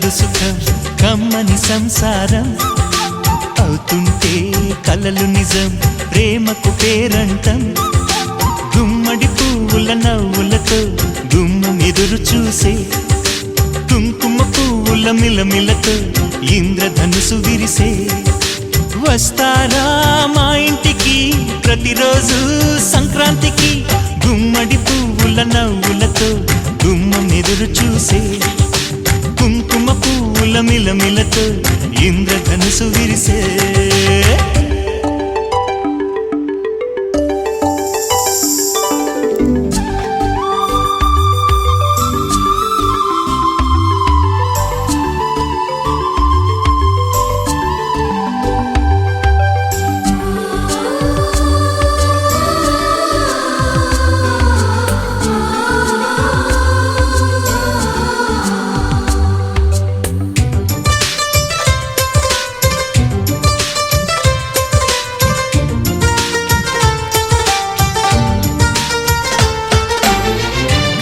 కలదు సుఖం కమ్మని సంసారం అవుతుంటే కలలు నిజం ప్రేమకు పేరంటం గుమ్మడి పువ్వుల నవ్వులతో గుమ్మం ఎదురు చూసే కుంకుమ పువ్వుల మిలమిలతో ఇంద్రధనుసు విరిసే వస్తారా మా ఇంటికి ప్రతిరోజు సంక్రాంతికి గుమ్మడి పువ్వుల నవ్వులతో గుమ్మం ఎదురు చూసే కుంకుమ పువ్వుల మిలమిలతో ఇంద్రధనుసు విరిసే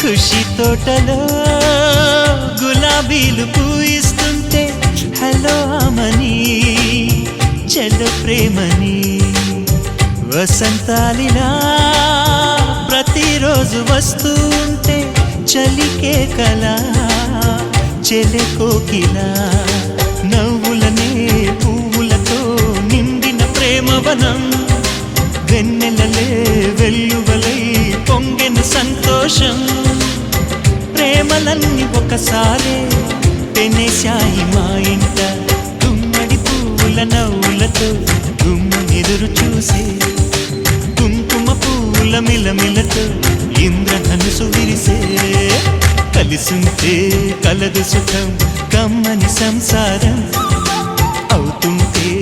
ఖుషి తోటలో గులాబీలు పూయిస్తుంటే హలో అమని చెల్లు ప్రేమని వసంతాలిలా ప్రతిరోజు వస్తూ ఉంటే చలికే కలా చెలె కోకిలా నవ్వులనే పువ్వులతో నిండిన ప్రేమవనం వెన్నెలలే వెల్లువలై పొంగెన సంతోషం ప్రేమలన్నీ ఒకసారే పెనేశాయి మా ఇంట గుమ్మడి పువ్వుల నవ్వులతో గుమ్మెదురు చూసే కుంకుమ పువ్వుల మిలమిలతో ఇంద్రధనుసు విరిసే కలిసుంటే కలదు సుఖం కమ్మని సంసారం అవుతుంటే